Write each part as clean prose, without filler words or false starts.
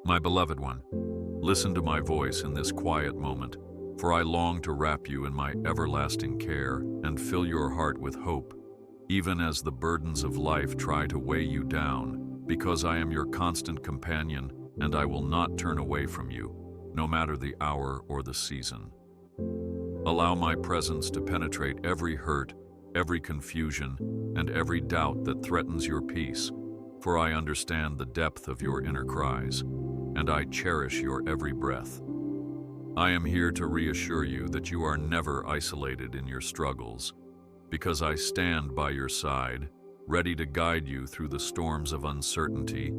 My beloved one, listen to my voice in this quiet moment, for I long to wrap you in my everlasting care and fill your heart with hope, even as the burdens of life try to weigh you down, because I am your constant companion and I will not turn away from you, no matter the hour or the season. Allow my presence to penetrate every hurt, every confusion, and every doubt that threatens your peace, for I understand the depth of your inner cries, and I cherish your every breath. I am here to reassure you that you are never isolated in your struggles, because I stand by your side, ready to guide you through the storms of uncertainty,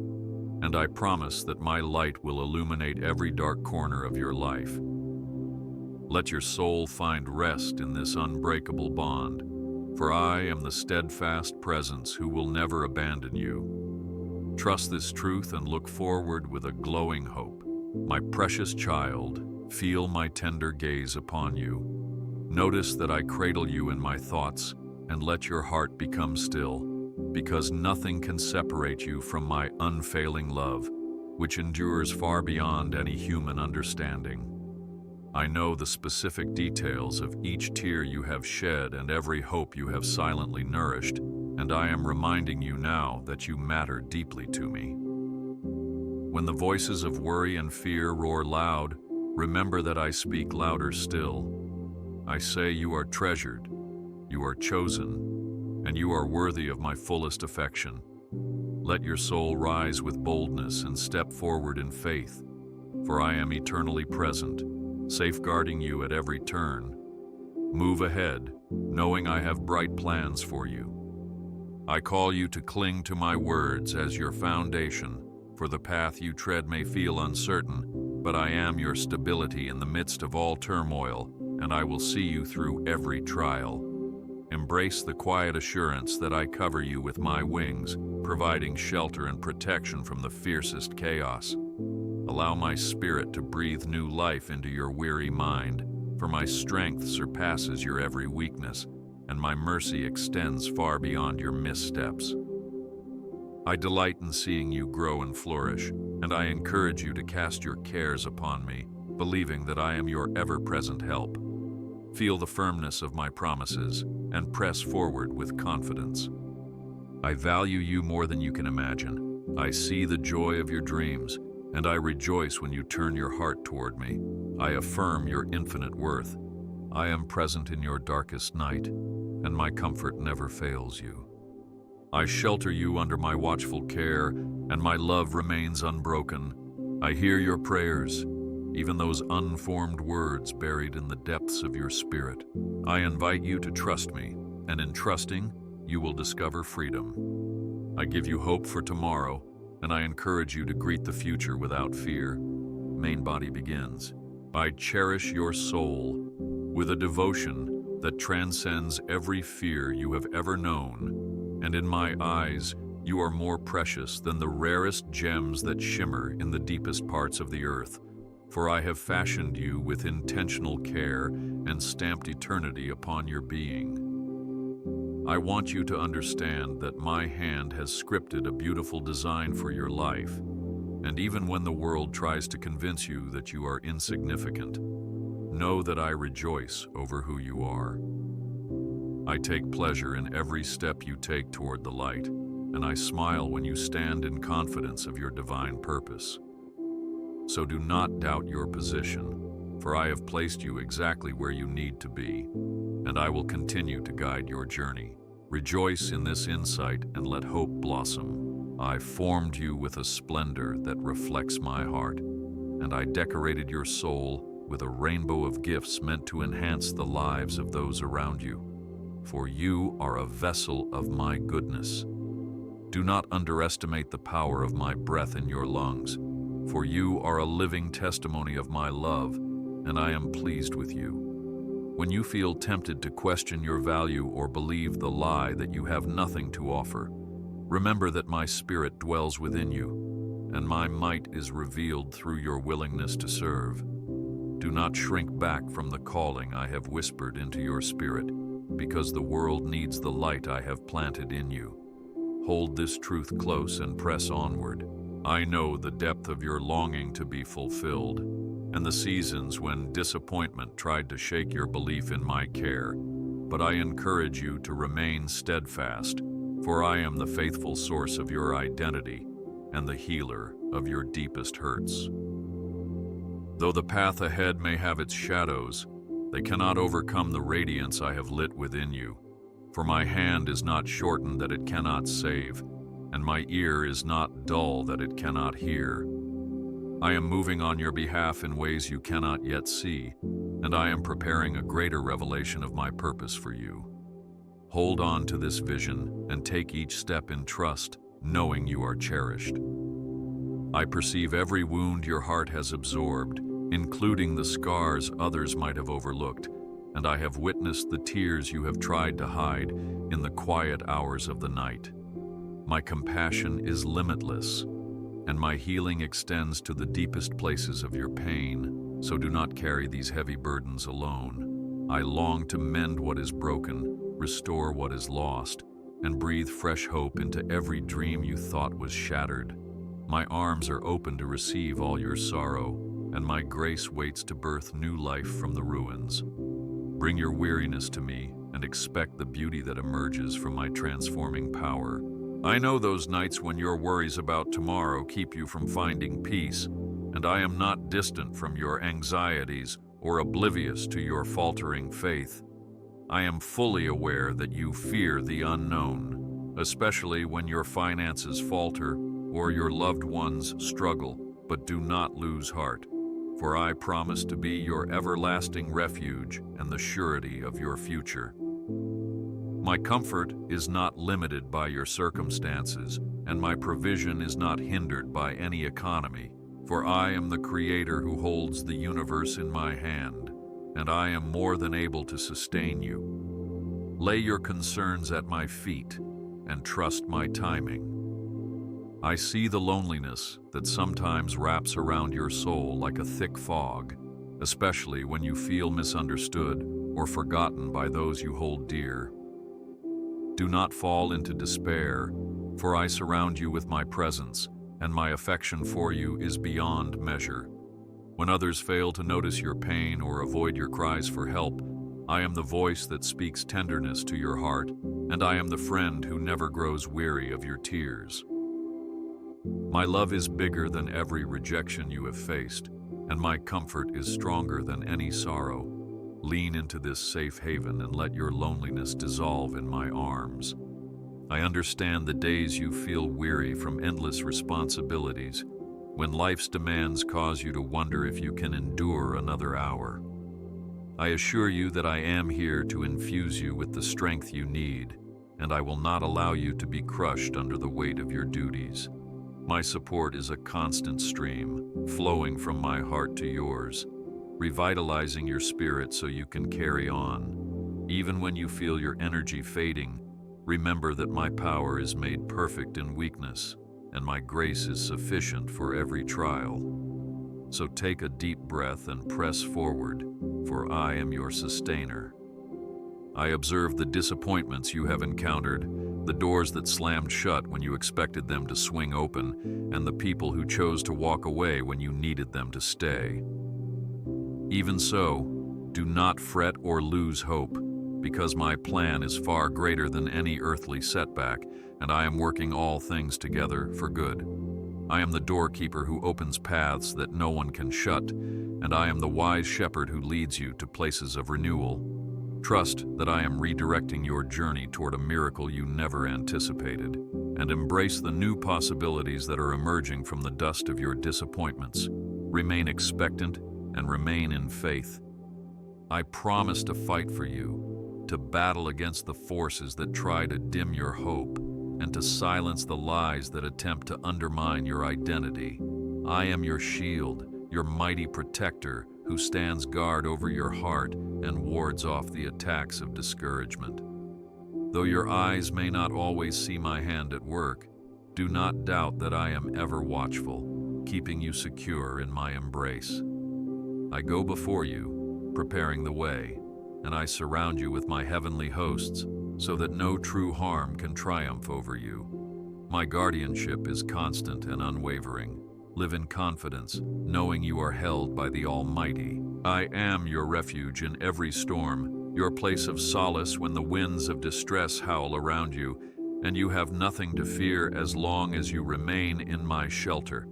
and I promise that my light will illuminate every dark corner of your life. Let your soul find rest in this unbreakable bond, for I am the steadfast presence who will never abandon you. Trust this truth and look forward with a glowing hope. My precious child, feel my tender gaze upon you. Notice that I cradle you in my thoughts and let your heart become still, because nothing can separate you from my unfailing love, which endures far beyond any human understanding. I know the specific details of each tear you have shed and every hope you have silently nourished, and I am reminding you now that you matter deeply to me. When the voices of worry and fear roar loud, remember that I speak louder still. I say you are treasured, you are chosen, and you are worthy of my fullest affection. Let your soul rise with boldness and step forward in faith, for I am eternally present, safeguarding you at every turn. Move ahead, knowing I have bright plans for you. I call you to cling to my words as your foundation, for the path you tread may feel uncertain, but I am your stability in the midst of all turmoil, and I will see you through every trial. Embrace the quiet assurance that I cover you with my wings, providing shelter and protection from the fiercest chaos. Allow my spirit to breathe new life into your weary mind, for my strength surpasses your every weakness, and my mercy extends far beyond your missteps. I delight in seeing you grow and flourish, and I encourage you to cast your cares upon me, believing that I am your ever-present help. Feel the firmness of my promises and press forward with confidence. I value you more than you can imagine. I see the joy of your dreams, and I rejoice when you turn your heart toward me. I affirm your infinite worth. I am present in your darkest night, and my comfort never fails you. I shelter you under my watchful care, and my love remains unbroken. I hear your prayers, even those unformed words buried in the depths of your spirit. I invite you to trust me, and in trusting, you will discover freedom. I give you hope for tomorrow, and I encourage you to greet the future without fear. Main body begins. I cherish your soul with a devotion that transcends every fear you have ever known, and in my eyes, you are more precious than the rarest gems that shimmer in the deepest parts of the earth, for I have fashioned you with intentional care and stamped eternity upon your being. I want you to understand that my hand has scripted a beautiful design for your life, and even when the world tries to convince you that you are insignificant, know that I rejoice over who you are. I take pleasure in every step you take toward the light, and I smile when you stand in confidence of your divine purpose. So do not doubt your position, for I have placed you exactly where you need to be, and I will continue to guide your journey. Rejoice in this insight and let hope blossom. I formed you with a splendor that reflects my heart, and I decorated your soul with a rainbow of gifts meant to enhance the lives of those around you. For you are a vessel of my goodness. Do not underestimate the power of my breath in your lungs, for you are a living testimony of my love, and I am pleased with you. When you feel tempted to question your value or believe the lie that you have nothing to offer, remember that my spirit dwells within you, and my might is revealed through your willingness to serve. Do not shrink back from the calling I have whispered into your spirit, because the world needs the light I have planted in you. Hold this truth close and press onward. I know the depth of your longing to be fulfilled, and the seasons when disappointment tried to shake your belief in my care. But I encourage you to remain steadfast, for I am the faithful source of your identity and the healer of your deepest hurts. Though the path ahead may have its shadows, they cannot overcome the radiance I have lit within you. For my hand is not shortened that it cannot save, and my ear is not dull that it cannot hear. I am moving on your behalf in ways you cannot yet see, and I am preparing a greater revelation of my purpose for you. Hold on to this vision and take each step in trust, knowing you are cherished. I perceive every wound your heart has absorbed, including the scars others might have overlooked, and I have witnessed the tears you have tried to hide in the quiet hours of the night. My compassion is limitless, and my healing extends to the deepest places of your pain, so do not carry these heavy burdens alone. I long to mend what is broken, restore what is lost, and breathe fresh hope into every dream you thought was shattered. My arms are open to receive all your sorrow, and my grace waits to birth new life from the ruins. Bring your weariness to me and expect the beauty that emerges from my transforming power. I know those nights when your worries about tomorrow keep you from finding peace, and I am not distant from your anxieties or oblivious to your faltering faith. I am fully aware that you fear the unknown, especially when your finances falter or your loved ones struggle, but do not lose heart, for I promise to be your everlasting refuge and the surety of your future. My comfort is not limited by your circumstances, and my provision is not hindered by any economy, for I am the Creator who holds the universe in my hand, and I am more than able to sustain you. Lay your concerns at my feet and trust my timing. I see the loneliness that sometimes wraps around your soul like a thick fog, especially when you feel misunderstood or forgotten by those you hold dear. Do not fall into despair, for I surround you with my presence, and my affection for you is beyond measure. When others fail to notice your pain or avoid your cries for help, I am the voice that speaks tenderness to your heart, and I am the friend who never grows weary of your tears. My love is bigger than every rejection you have faced, and my comfort is stronger than any sorrow. Lean into this safe haven and let your loneliness dissolve in my arms. I understand the days you feel weary from endless responsibilities, when life's demands cause you to wonder if you can endure another hour. I assure you that I am here to infuse you with the strength you need, and I will not allow you to be crushed under the weight of your duties. My support is a constant stream, flowing from my heart to yours, revitalizing your spirit so you can carry on. Even when you feel your energy fading, remember that my power is made perfect in weakness, and my grace is sufficient for every trial. So take a deep breath and press forward, for I am your sustainer. I observe the disappointments you have encountered, the doors that slammed shut when you expected them to swing open, and the people who chose to walk away when you needed them to stay. Even so, do not fret or lose hope, because my plan is far greater than any earthly setback, and I am working all things together for good. I am the doorkeeper who opens paths that no one can shut, and I am the wise shepherd who leads you to places of renewal. Trust that I am redirecting your journey toward a miracle you never anticipated, and embrace the new possibilities that are emerging from the dust of your disappointments. Remain expectant and remain in faith. I promise to fight for you, to battle against the forces that try to dim your hope, and to silence the lies that attempt to undermine your identity. I am your shield, your mighty protector, who stands guard over your heart and wards off the attacks of discouragement. Though your eyes may not always see my hand at work, do not doubt that I am ever watchful, keeping you secure in my embrace. I go before you, preparing the way, and I surround you with my heavenly hosts, so that no true harm can triumph over you. My guardianship is constant and unwavering. Live in confidence, knowing you are held by the Almighty. I am your refuge in every storm, your place of solace when the winds of distress howl around you, and you have nothing to fear as long as you remain in my shelter.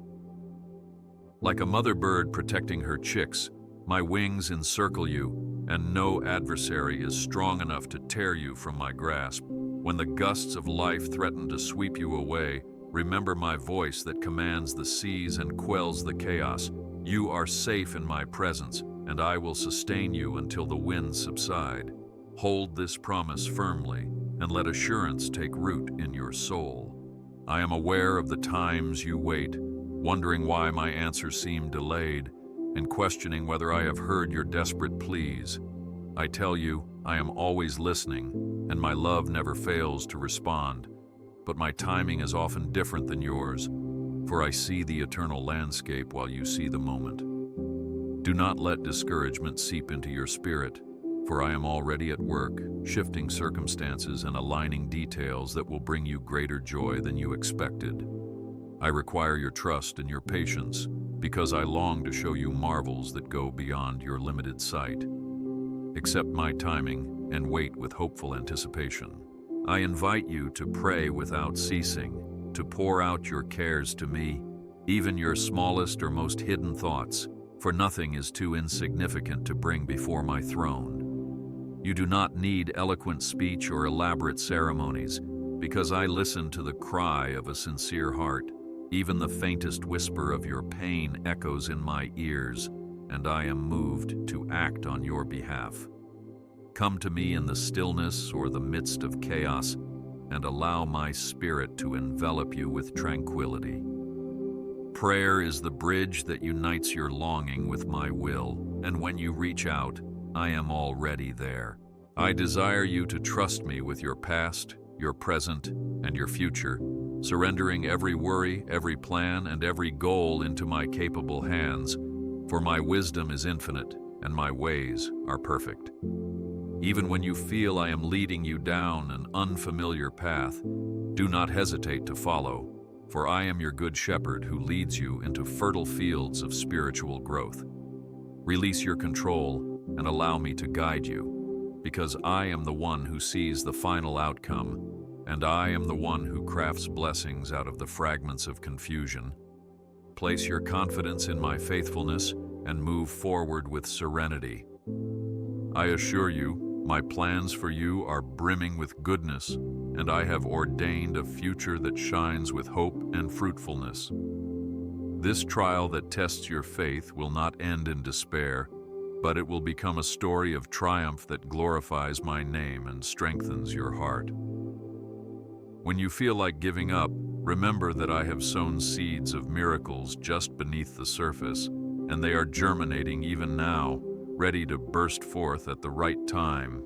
Like a mother bird protecting her chicks, my wings encircle you, and no adversary is strong enough to tear you from my grasp. When the gusts of life threaten to sweep you away, remember my voice that commands the seas and quells the chaos. You are safe in my presence, and I will sustain you until the winds subside. Hold this promise firmly, and let assurance take root in your soul. I am aware of the times you wait, wondering why my answers seem delayed, and questioning whether I have heard your desperate pleas. I tell you, I am always listening, and my love never fails to respond. But my timing is often different than yours, for I see the eternal landscape while you see the moment. Do not let discouragement seep into your spirit, for I am already at work, shifting circumstances and aligning details that will bring you greater joy than you expected. I require your trust and your patience, because I long to show you marvels that go beyond your limited sight. Accept my timing and wait with hopeful anticipation. I invite you to pray without ceasing, to pour out your cares to me, even your smallest or most hidden thoughts, for nothing is too insignificant to bring before my throne. You do not need eloquent speech or elaborate ceremonies, because I listen to the cry of a sincere heart. Even the faintest whisper of your pain echoes in my ears, and I am moved to act on your behalf. Come to me in the stillness or the midst of chaos, and allow my spirit to envelop you with tranquility. Prayer is the bridge that unites your longing with my will, and when you reach out, I am already there. I desire you to trust me with your past, your present, and your future, surrendering every worry, every plan, and every goal into my capable hands, for my wisdom is infinite and my ways are perfect. Even when you feel I am leading you down an unfamiliar path, do not hesitate to follow, for I am your good shepherd who leads you into fertile fields of spiritual growth. Release your control and allow me to guide you, because I am the one who sees the final outcome, and I am the one who crafts blessings out of the fragments of confusion. Place your confidence in my faithfulness and move forward with serenity. I assure you, my plans for you are brimming with goodness, and I have ordained a future that shines with hope and fruitfulness. This trial that tests your faith will not end in despair, but it will become a story of triumph that glorifies my name and strengthens your heart. When you feel like giving up, remember that I have sown seeds of miracles just beneath the surface, and they are germinating even now, ready to burst forth at the right time.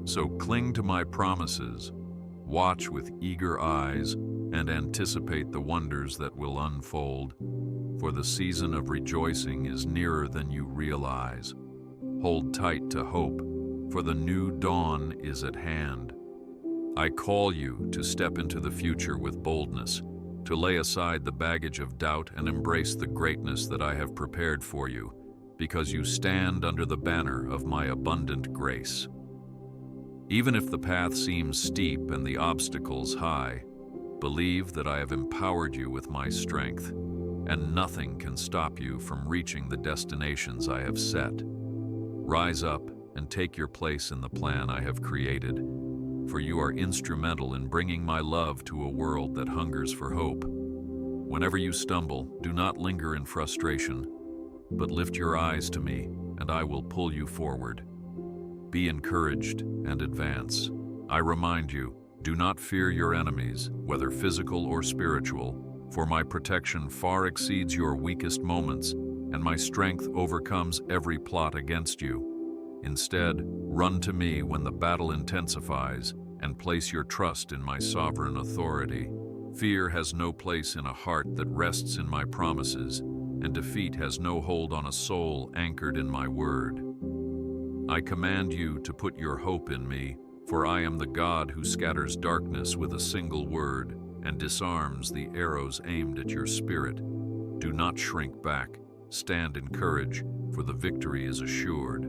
So cling to my promises, watch with eager eyes, and anticipate the wonders that will unfold, for the season of rejoicing is nearer than you realize. Hold tight to hope, for the new dawn is at hand. I call you to step into the future with boldness, to lay aside the baggage of doubt and embrace the greatness that I have prepared for you, because you stand under the banner of my abundant grace. Even if the path seems steep and the obstacles high, believe that I have empowered you with my strength, and nothing can stop you from reaching the destinations I have set. Rise up and take your place in the plan I have created, for you are instrumental in bringing my love to a world that hungers for hope. Whenever you stumble, do not linger in frustration, but lift your eyes to me, and I will pull you forward. Be encouraged and advance. I remind you, do not fear your enemies, whether physical or spiritual, for my protection far exceeds your weakest moments, and my strength overcomes every plot against you. Instead, run to me when the battle intensifies, and place your trust in my sovereign authority. Fear has no place in a heart that rests in my promises, and defeat has no hold on a soul anchored in my word. I command you to put your hope in me, for I am the God who scatters darkness with a single word. and disarms the arrows aimed at your spirit. Do not shrink back. Stand in courage, for the victory is assured.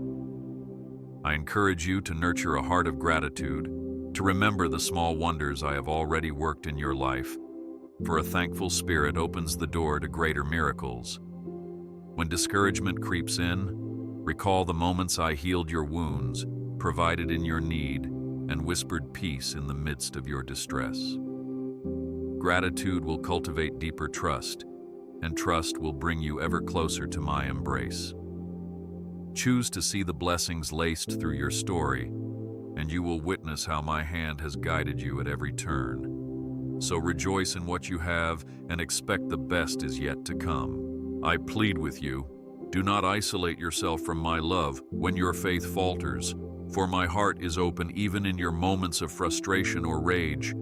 I encourage you to nurture a heart of gratitude, to remember the small wonders I have already worked in your life, for a thankful spirit opens the door to greater miracles. When discouragement creeps in, recall the moments I healed your wounds, provided in your need, and whispered peace in the midst of your distress. Gratitude will cultivate deeper trust, and trust will bring you ever closer to my embrace. Choose to see the blessings laced through your story, and you will witness how my hand has guided you at every turn. So rejoice in what you have and expect the best is yet to come. I plead with you, do not isolate yourself from my love when your faith falters, for my heart is open even in your moments of frustration or rage.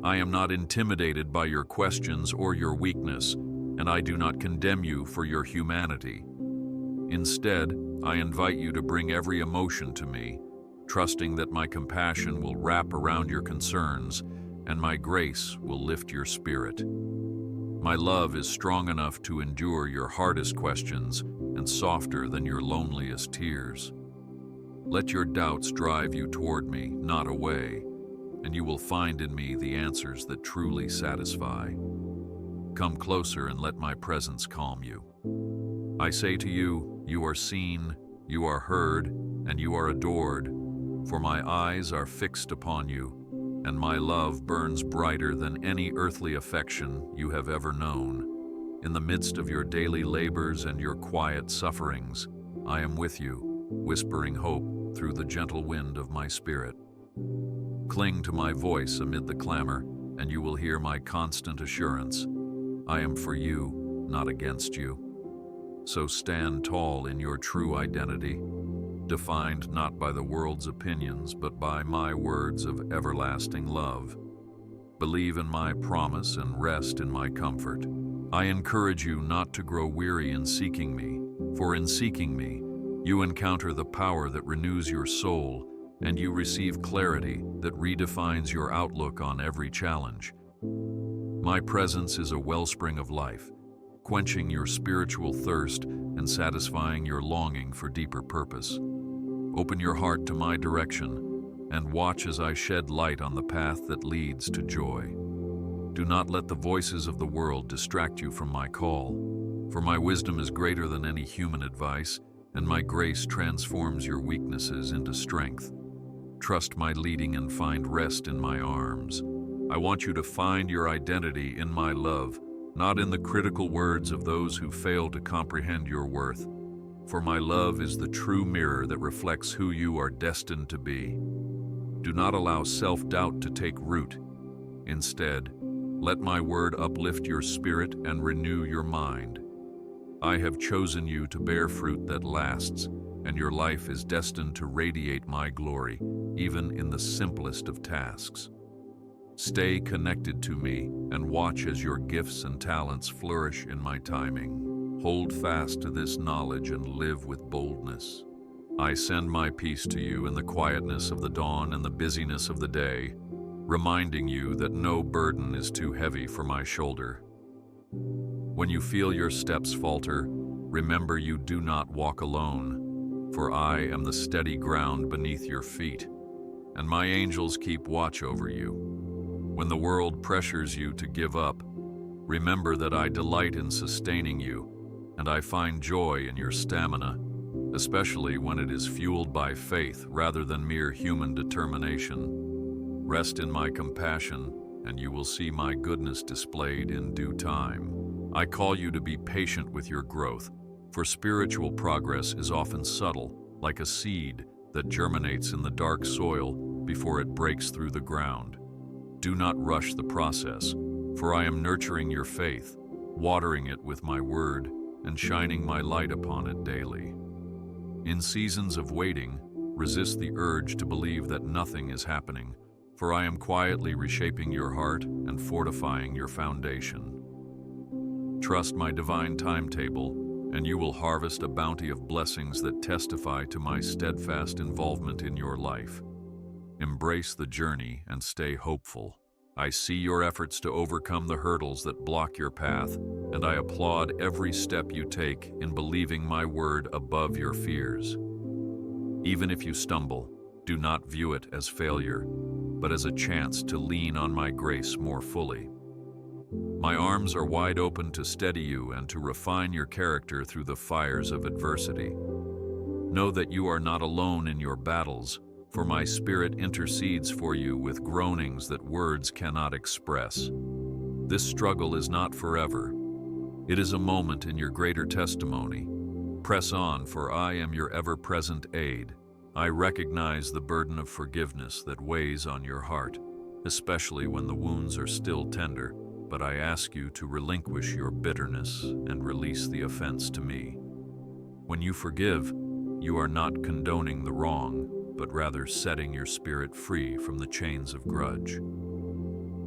I am not intimidated by your questions or your weakness, and I do not condemn you for your humanity. Instead, I invite you to bring every emotion to me, trusting that my compassion will wrap around your concerns and my grace will lift your spirit. My love is strong enough to endure your hardest questions and softer than your loneliest tears. Let your doubts drive you toward me, not away, and you will find in me the answers that truly satisfy. Come closer and let my presence calm you. I say to you, you are seen, you are heard, and you are adored, for my eyes are fixed upon you, and my love burns brighter than any earthly affection you have ever known. In the midst of your daily labors and your quiet sufferings, I am with you, whispering hope through the gentle wind of my spirit. Cling to my voice amid the clamor, and you will hear my constant assurance. I am for you, not against you. So stand tall in your true identity, defined not by the world's opinions, but by my words of everlasting love. Believe in my promise and rest in my comfort. I encourage you not to grow weary in seeking me, for in seeking me, you encounter the power that renews your soul, and you receive clarity that redefines your outlook on every challenge. My presence is a wellspring of life, quenching your spiritual thirst and satisfying your longing for deeper purpose. Open your heart to my direction and watch as I shed light on the path that leads to joy. Do not let the voices of the world distract you from my call, for my wisdom is greater than any human advice, and my grace transforms your weaknesses into strength. Trust my leading and find rest in my arms. I want you to find your identity in my love, not in the critical words of those who fail to comprehend your worth. For my love is the true mirror that reflects who you are destined to be. Do not allow self-doubt to take root. Instead, let my word uplift your spirit and renew your mind. I have chosen you to bear fruit that lasts, and your life is destined to radiate my glory, even in the simplest of tasks. Stay connected to me and watch as your gifts and talents flourish in my timing. Hold fast to this knowledge and live with boldness. I send my peace to you in the quietness of the dawn and the busyness of the day, reminding you that no burden is too heavy for my shoulder. When you feel your steps falter, remember you do not walk alone, for I am the steady ground beneath your feet, and my angels keep watch over you. When the world pressures you to give up, remember that I delight in sustaining you, and I find joy in your stamina, especially when it is fueled by faith rather than mere human determination. Rest in my compassion, and you will see my goodness displayed in due time. I call you to be patient with your growth, for spiritual progress is often subtle, like a seed that germinates in the dark soil before it breaks through the ground. Do not rush the process, for I am nurturing your faith, watering it with my word, and shining my light upon it daily. In seasons of waiting, resist the urge to believe that nothing is happening, for I am quietly reshaping your heart and fortifying your foundation. Trust my divine timetable, and you will harvest a bounty of blessings that testify to my steadfast involvement in your life. Embrace the journey and stay hopeful, I see your efforts to overcome the hurdles that block your path, and I applaud every step you take in believing my word above your fears. Even if you stumble, do not view it as failure, but as a chance to lean on my grace more fully. My arms are wide open to steady you and to refine your character through the fires of adversity. Know that you are not alone in your battles, for my Spirit intercedes for you with groanings that words cannot express. This struggle is not forever. It is a moment in your greater testimony. Press on, for I am your ever-present aid. I recognize the burden of forgiveness that weighs on your heart, especially when the wounds are still tender, but I ask you to relinquish your bitterness and release the offense to me. When you forgive, you are not condoning the wrong, but rather setting your spirit free from the chains of grudge.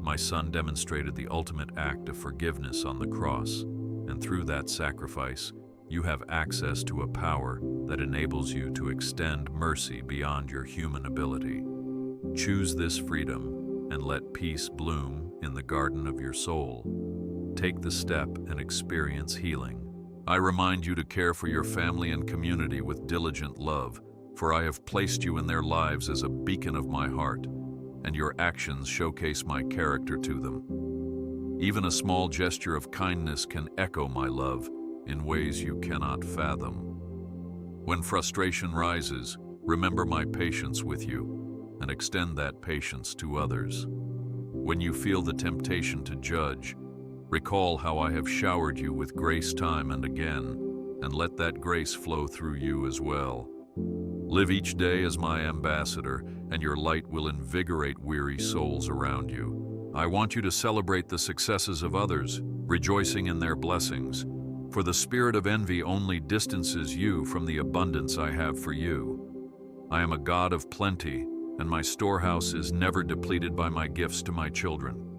My Son demonstrated the ultimate act of forgiveness on the cross, and through that sacrifice, you have access to a power that enables you to extend mercy beyond your human ability. Choose this freedom and let peace bloom in the garden of your soul. Take the step and experience healing. I remind you to care for your family and community with diligent love, for I have placed you in their lives as a beacon of my heart, and your actions showcase my character to them. Even a small gesture of kindness can echo my love in ways you cannot fathom. When frustration rises, remember my patience with you and extend that patience to others. When you feel the temptation to judge, recall how I have showered you with grace time and again, and let that grace flow through you as well. Live each day as my ambassador, and your light will invigorate weary souls around you. I want you to celebrate the successes of others, rejoicing in their blessings, for the spirit of envy only distances you from the abundance I have for you. I am a God of plenty, and my storehouse is never depleted by my gifts to my children.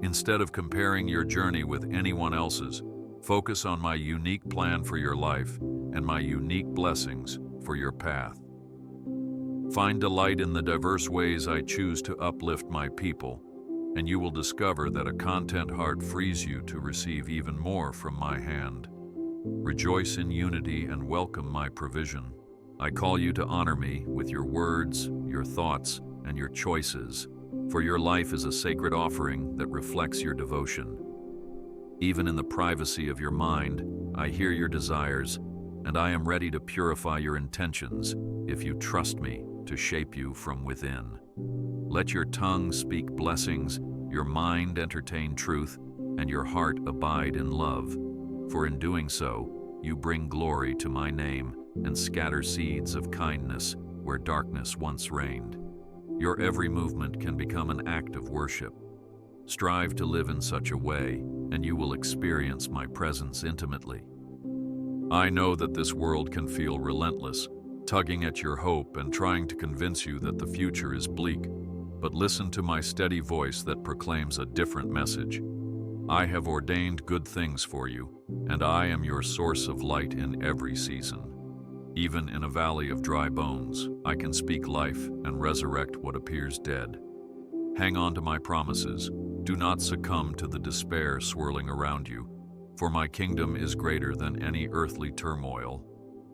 Instead of comparing your journey with anyone else's, focus on my unique plan for your life and my unique blessings for your path. Find delight in the diverse ways I choose to uplift my people, and you will discover that a content heart frees you to receive even more from my hand. Rejoice in unity and welcome my provision. I call you to honor me with your words, your thoughts, and your choices, for your life is a sacred offering that reflects your devotion. Even in the privacy of your mind, I hear your desires, and I am ready to purify your intentions if you trust me to shape you from within. Let your tongue speak blessings, your mind entertain truth, and your heart abide in love. For in doing so, you bring glory to my name and scatter seeds of kindness where darkness once reigned. Your every movement can become an act of worship. Strive to live in such a way, and you will experience my presence intimately. I know that this world can feel relentless, tugging at your hope and trying to convince you that the future is bleak. But listen to my steady voice that proclaims a different message. I have ordained good things for you, and I am your source of light in every season. Even in a valley of dry bones, I can speak life and resurrect what appears dead. Hang on to my promises. Do not succumb to the despair swirling around you, for my kingdom is greater than any earthly turmoil.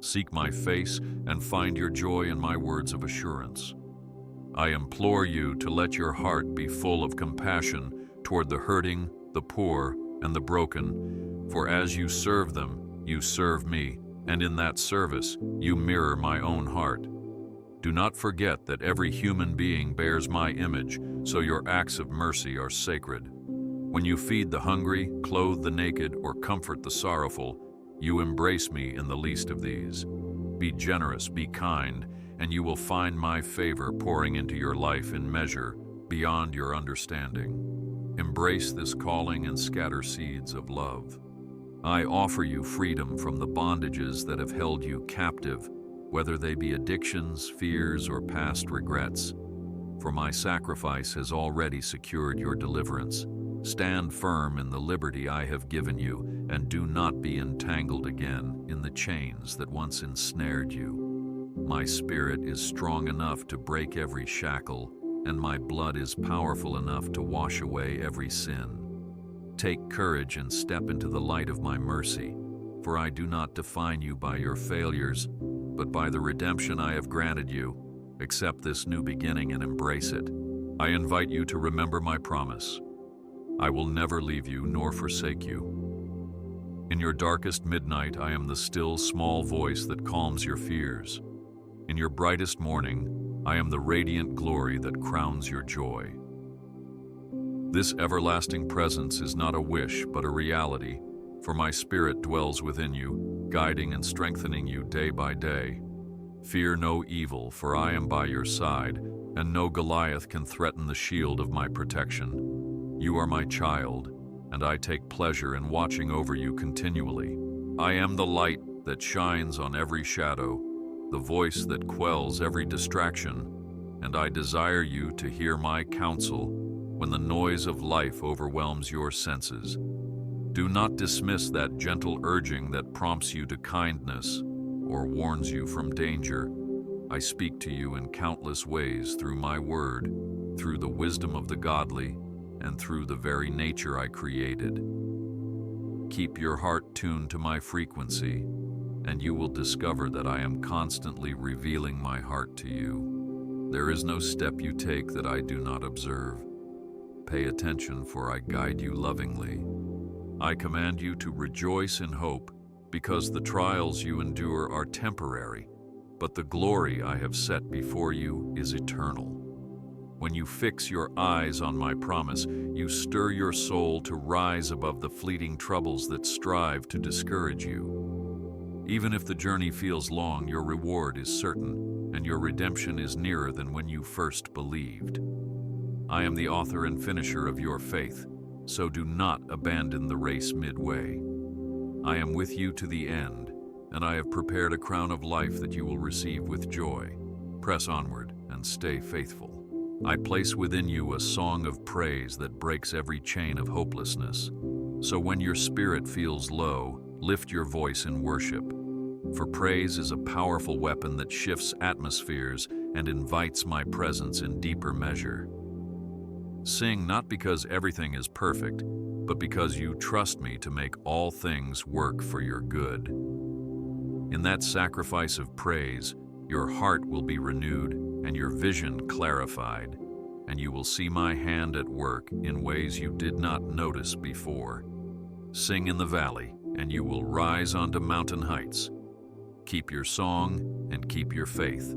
Seek my face and find your joy in my words of assurance. I implore you to let your heart be full of compassion toward the hurting, the poor, and the broken, for as you serve them, you serve me, and in that service, you mirror my own heart. Do not forget that every human being bears my image, so your acts of mercy are sacred. When you feed the hungry, clothe the naked, or comfort the sorrowful, you embrace me in the least of these. Be generous, be kind, and you will find my favor pouring into your life in measure beyond your understanding. Embrace this calling and scatter seeds of love. I offer you freedom from the bondages that have held you captive, whether they be addictions, fears, or past regrets. For my sacrifice has already secured your deliverance. Stand firm in the liberty I have given you, and do not be entangled again in the chains that once ensnared you. My spirit is strong enough to break every shackle, and my blood is powerful enough to wash away every sin. Take courage and step into the light of my mercy, for I do not define you by your failures, but by the redemption I have granted you. Accept this new beginning and embrace it. I invite you to remember my promise. I will never leave you nor forsake you. In your darkest midnight, I am the still, small voice that calms your fears. In your brightest morning, I am the radiant glory that crowns your joy. This everlasting presence is not a wish, but a reality, for my spirit dwells within you, guiding and strengthening you day by day. Fear no evil, for I am by your side, and no Goliath can threaten the shield of my protection. You are my child, and I take pleasure in watching over you continually. I am the light that shines on every shadow, the voice that quells every distraction, and I desire you to hear my counsel when the noise of life overwhelms your senses. Do not dismiss that gentle urging that prompts you to kindness or warns you from danger. I speak to you in countless ways through my word, through the wisdom of the godly, and through the very nature I created. Keep your heart tuned to my frequency, and you will discover that I am constantly revealing my heart to you. There is no step you take that I do not observe. Pay attention, for I guide you lovingly. I command you to rejoice in hope, because the trials you endure are temporary, but the glory I have set before you is eternal. When you fix your eyes on my promise, you stir your soul to rise above the fleeting troubles that strive to discourage you. Even if the journey feels long, your reward is certain, and your redemption is nearer than when you first believed. I am the author and finisher of your faith, so do not abandon the race midway. I am with you to the end, and I have prepared a crown of life that you will receive with joy. Press onward and stay faithful. I place within you a song of praise that breaks every chain of hopelessness. So when your spirit feels low, lift your voice in worship. For praise is a powerful weapon that shifts atmospheres and invites my presence in deeper measure. Sing not because everything is perfect, but because you trust me to make all things work for your good. In that sacrifice of praise, your heart will be renewed and your vision clarified, and you will see my hand at work in ways you did not notice before. Sing in the valley, and you will rise onto mountain heights. Keep your song and keep your faith.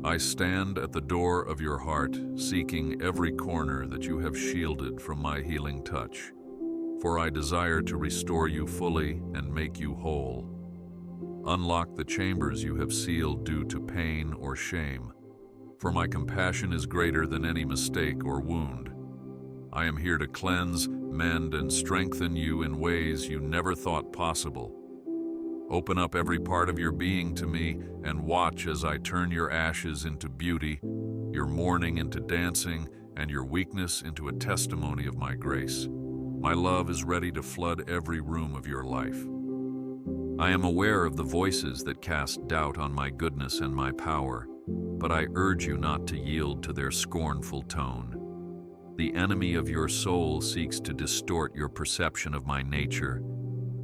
I stand at the door of your heart, seeking every corner that you have shielded from my healing touch, for I desire to restore you fully and make you whole. Unlock the chambers you have sealed due to pain or shame, for my compassion is greater than any mistake or wound. I am here to cleanse, mend, and strengthen you in ways you never thought possible. Open up every part of your being to me and watch as I turn your ashes into beauty, your mourning into dancing, and your weakness into a testimony of my grace. My love is ready to flood every room of your life. I am aware of the voices that cast doubt on my goodness and my power, but I urge you not to yield to their scornful tone. The enemy of your soul seeks to distort your perception of my nature,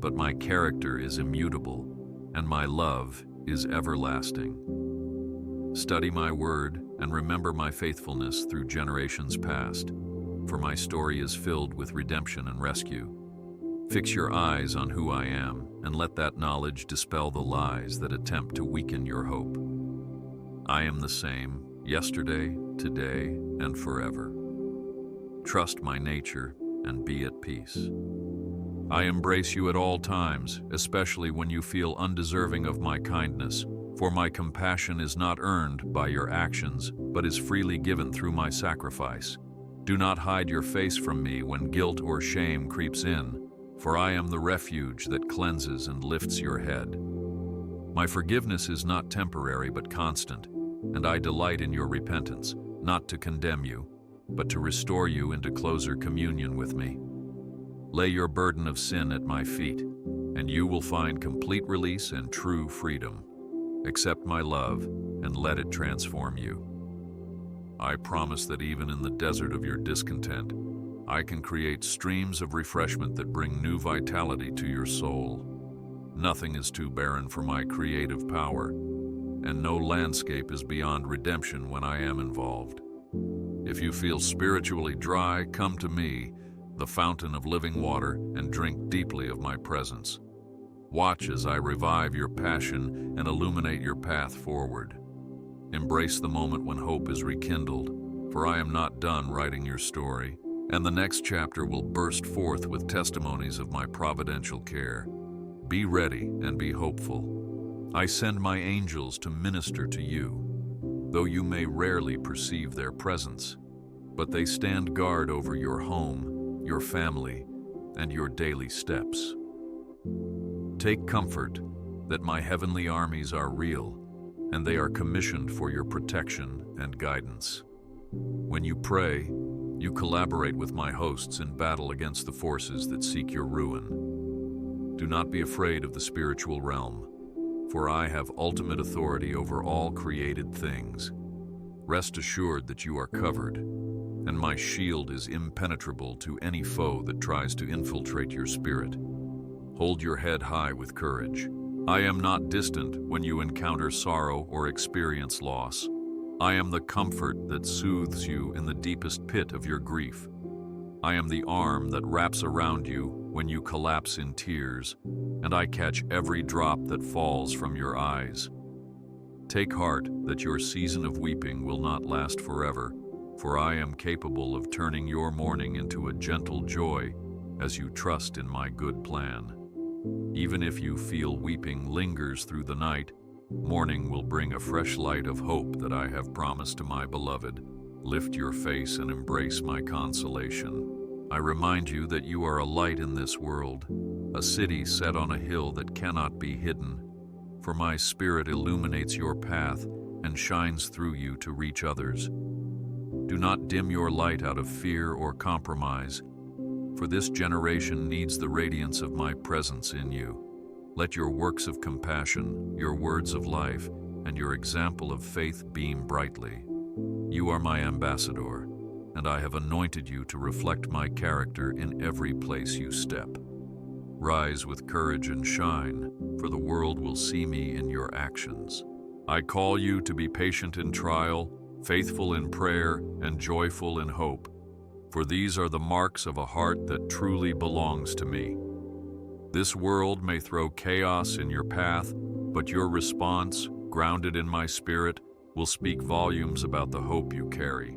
but my character is immutable, and my love is everlasting. Study my word and remember my faithfulness through generations past, for my story is filled with redemption and rescue. Fix your eyes on who I am, and let that knowledge dispel the lies that attempt to weaken your hope. I am the same, yesterday, today, and forever. Trust my nature and be at peace. I embrace you at all times, especially when you feel undeserving of my kindness, for my compassion is not earned by your actions, but is freely given through my sacrifice. Do not hide your face from me when guilt or shame creeps in, for I am the refuge that cleanses and lifts your head. My forgiveness is not temporary but constant, and I delight in your repentance, not to condemn you, but to restore you into closer communion with me. Lay your burden of sin at my feet, and you will find complete release and true freedom. Accept my love and let it transform you. I promise that even in the desert of your discontent, I can create streams of refreshment that bring new vitality to your soul. Nothing is too barren for my creative power, and no landscape is beyond redemption when I am involved. If you feel spiritually dry, come to me, the fountain of living water, and drink deeply of my presence. Watch as I revive your passion and illuminate your path forward. Embrace the moment when hope is rekindled, for I am not done writing your story, and the next chapter will burst forth with testimonies of my providential care. Be ready and be hopeful. I send my angels to minister to you, though you may rarely perceive their presence, but they stand guard over your home, your family, and your daily steps. Take comfort that my heavenly armies are real, and they are commissioned for your protection and guidance. When you pray, you collaborate with my hosts in battle against the forces that seek your ruin. Do not be afraid of the spiritual realm, for I have ultimate authority over all created things. Rest assured that you are covered, and my shield is impenetrable to any foe that tries to infiltrate your spirit. Hold your head high with courage. I am not distant when you encounter sorrow or experience loss. I am the comfort that soothes you in the deepest pit of your grief. I am the arm that wraps around you when you collapse in tears, and I catch every drop that falls from your eyes. Take heart that your season of weeping will not last forever, for I am capable of turning your mourning into a gentle joy as you trust in my good plan. Even if you feel weeping lingers through the night, morning will bring a fresh light of hope that I have promised to my beloved. Lift your face and embrace my consolation. I remind you that you are a light in this world, a city set on a hill that cannot be hidden, for my spirit illuminates your path and shines through you to reach others. Do not dim your light out of fear or compromise, for this generation needs the radiance of my presence in you. Let your works of compassion, your words of life, and your example of faith beam brightly. You are my ambassador, and I have anointed you to reflect my character in every place you step. Rise with courage and shine, for the world will see me in your actions. I call you to be patient in trial, faithful in prayer, and joyful in hope, for these are the marks of a heart that truly belongs to me. This world may throw chaos in your path, but your response, grounded in my spirit, will speak volumes about the hope you carry.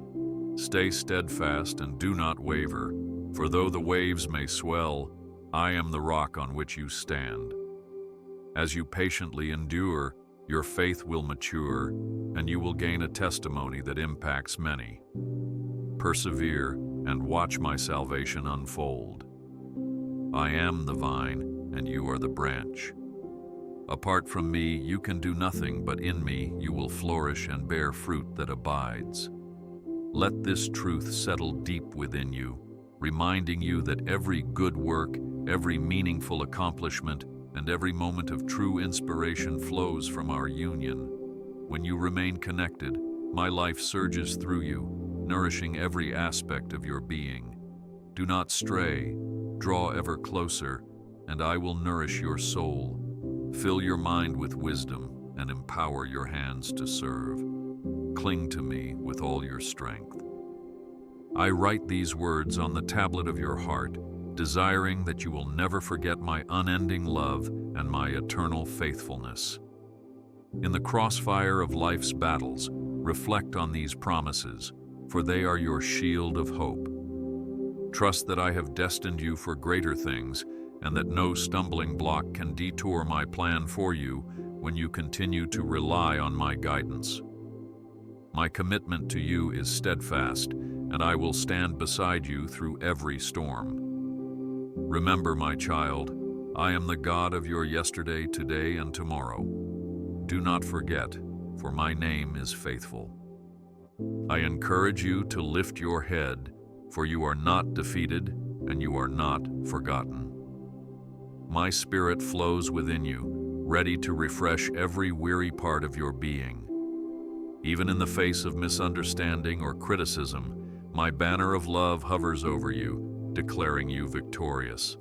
Stay steadfast and do not waver, for though the waves may swell, I am the rock on which you stand. As you patiently endure, your faith will mature, and you will gain a testimony that impacts many. Persevere and watch my salvation unfold. I am the vine, and you are the branch. Apart from me, you can do nothing, but in me you will flourish and bear fruit that abides. Let this truth settle deep within you, reminding you that every good work, every meaningful accomplishment, and every moment of true inspiration flows from our union. When you remain connected, my life surges through you, nourishing every aspect of your being. Do not stray, draw ever closer, and I will nourish your soul. Fill your mind with wisdom and empower your hands to serve. Cling to me with all your strength. I write these words on the tablet of your heart, desiring that you will never forget my unending love and my eternal faithfulness. In the crossfire of life's battles, reflect on these promises, for they are your shield of hope. Trust that I have destined you for greater things, and that no stumbling block can detour my plan for you when you continue to rely on my guidance. My commitment to you is steadfast, and I will stand beside you through every storm. Remember, my child, I am the God of your yesterday, today, and tomorrow. Do not forget, for my name is faithful. I encourage you to lift your head, for you are not defeated and you are not forgotten. My spirit flows within you, ready to refresh every weary part of your being. Even in the face of misunderstanding or criticism, my banner of love hovers over you, declaring you victorious.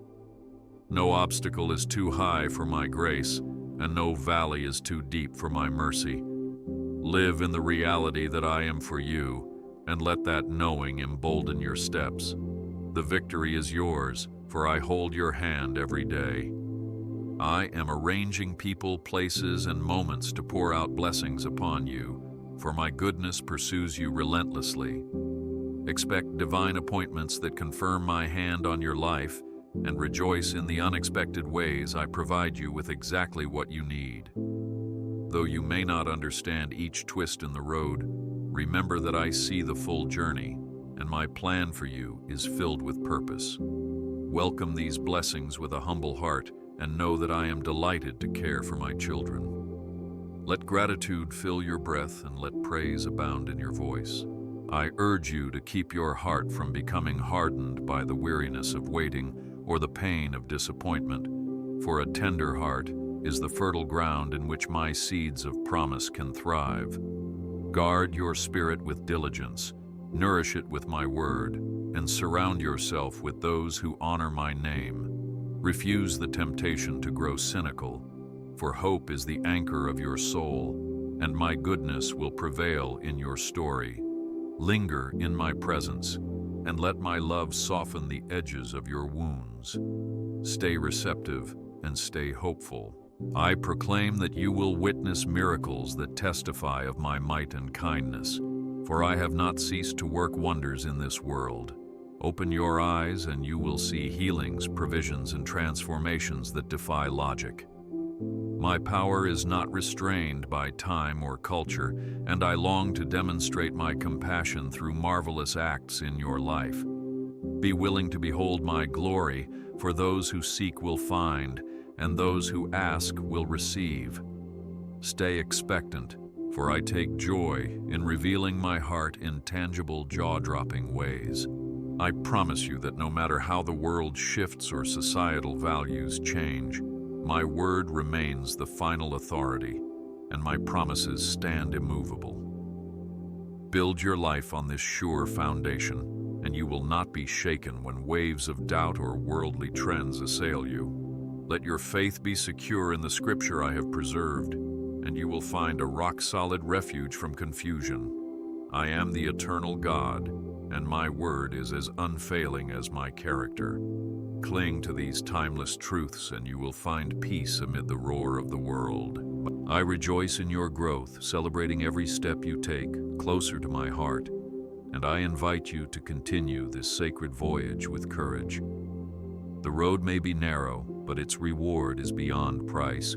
No obstacle is too high for my grace, and no valley is too deep for my mercy. Live in the reality that I am for you, and let that knowing embolden your steps. The victory is yours, for I hold your hand every day. I am arranging people, places, and moments to pour out blessings upon you, for my goodness pursues you relentlessly. Expect divine appointments that confirm my hand on your life, and rejoice in the unexpected ways I provide you with exactly what you need. Though you may not understand each twist in the road, remember that I see the full journey, and my plan for you is filled with purpose. Welcome these blessings with a humble heart, and know that I am delighted to care for my children. Let gratitude fill your breath and let praise abound in your voice. I urge you to keep your heart from becoming hardened by the weariness of waiting or the pain of disappointment, for a tender heart is the fertile ground in which my seeds of promise can thrive. Guard your spirit with diligence, nourish it with my word, and surround yourself with those who honor my name. Refuse the temptation to grow cynical, for hope is the anchor of your soul, and my goodness will prevail in your story. Linger in my presence, and let my love soften the edges of your wounds. Stay receptive and stay hopeful. I proclaim that you will witness miracles that testify of my might and kindness, for I have not ceased to work wonders in this world. Open your eyes and you will see healings, provisions, and transformations that defy logic. My power is not restrained by time or culture, and I long to demonstrate my compassion through marvelous acts in your life. Be willing to behold my glory, for those who seek will find, and those who ask will receive. Stay expectant, for I take joy in revealing my heart in tangible, jaw-dropping ways. I promise you that no matter how the world shifts or societal values change, my word remains the final authority, and my promises stand immovable. Build your life on this sure foundation, and you will not be shaken when waves of doubt or worldly trends assail you. Let your faith be secure in the scripture I have preserved, and you will find a rock-solid refuge from confusion. I am the eternal God, and my word is as unfailing as my character. Cling to these timeless truths, and you will find peace amid the roar of the world. I rejoice in your growth, celebrating every step you take closer to my heart, and I invite you to continue this sacred voyage with courage. The road may be narrow, but its reward is beyond price,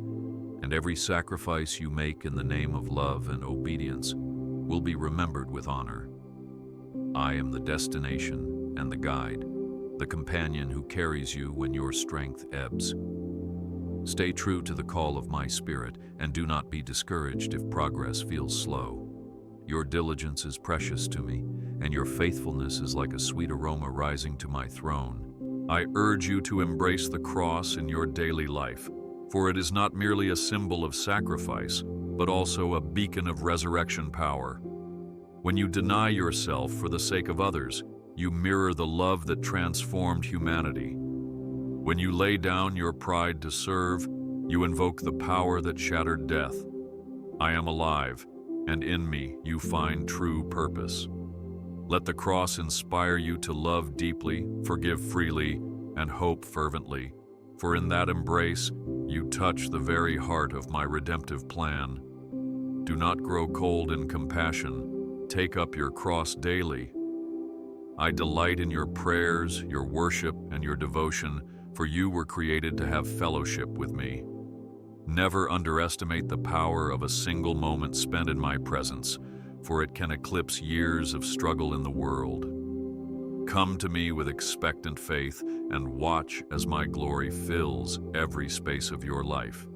and every sacrifice you make in the name of love and obedience will be remembered with honor. I am the destination and the guide, the companion who carries you when your strength ebbs. Stay true to the call of my spirit, and do not be discouraged if progress feels slow. Your diligence is precious to me, and your faithfulness is like a sweet aroma rising to my throne. I urge you to embrace the cross in your daily life, for it is not merely a symbol of sacrifice, but also a beacon of resurrection power. When you deny yourself for the sake of others, you mirror the love that transformed humanity. When you lay down your pride to serve, you invoke the power that shattered death. I am alive, and in me you find true purpose. Let the cross inspire you to love deeply, forgive freely, and hope fervently, for in that embrace, you touch the very heart of my redemptive plan. Do not grow cold in compassion. Take up your cross daily. I delight in your prayers, your worship, and your devotion, for you were created to have fellowship with me. Never underestimate the power of a single moment spent in my presence, for it can eclipse years of struggle in the world. Come to me with expectant faith and watch as my glory fills every space of your life.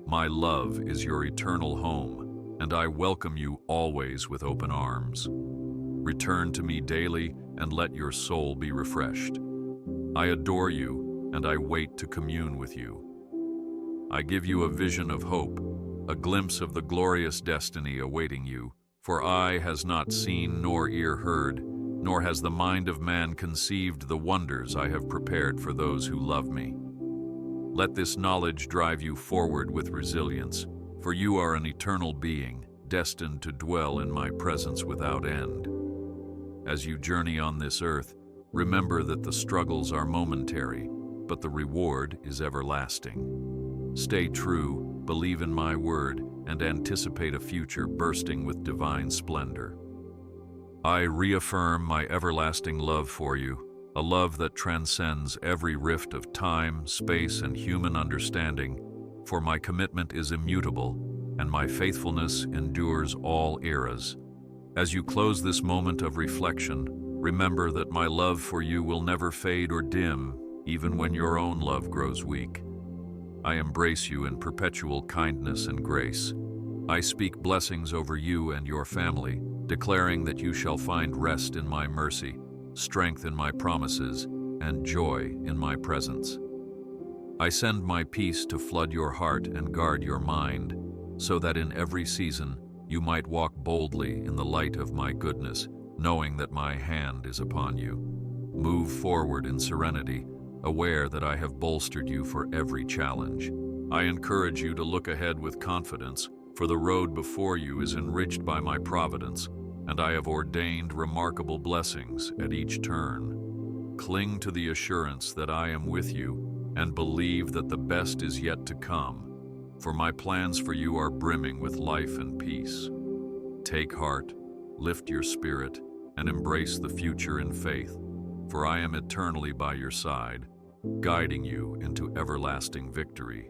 My love is your eternal home, and I welcome you always with open arms. Return to me daily and let your soul be refreshed. I adore you, and I wait to commune with you. I give you a vision of hope, a glimpse of the glorious destiny awaiting you For eye has not seen nor ear heard, nor has the mind of man conceived the wonders I have prepared for those who love me. Let this knowledge drive you forward with resilience, for you are an eternal being, destined to dwell in my presence without end. As you journey on this earth, remember that the struggles are momentary, but the reward is everlasting. Stay true, believe in my word, and anticipate a future bursting with divine splendor. I reaffirm my everlasting love for you, a love that transcends every rift of time, space, and human understanding, for my commitment is immutable, and my faithfulness endures all eras. As you close this moment of reflection, remember that my love for you will never fade or dim, even when your own love grows weak. I embrace you in perpetual kindness and grace. I speak blessings over you and your family, declaring that you shall find rest in my mercy, strength in my promises, and joy in my presence. I send my peace to flood your heart and guard your mind, so that in every season you might walk boldly in the light of my goodness, knowing that my hand is upon you. Move forward in serenity, aware that I have bolstered you for every challenge. I encourage you to look ahead with confidence, for the road before you is enriched by my providence, and I have ordained remarkable blessings at each turn. Cling to the assurance that I am with you, and believe that the best is yet to come, for my plans for you are brimming with life and peace. Take heart, lift your spirit, and embrace the future in faith, for I am eternally by your side, guiding you into everlasting victory.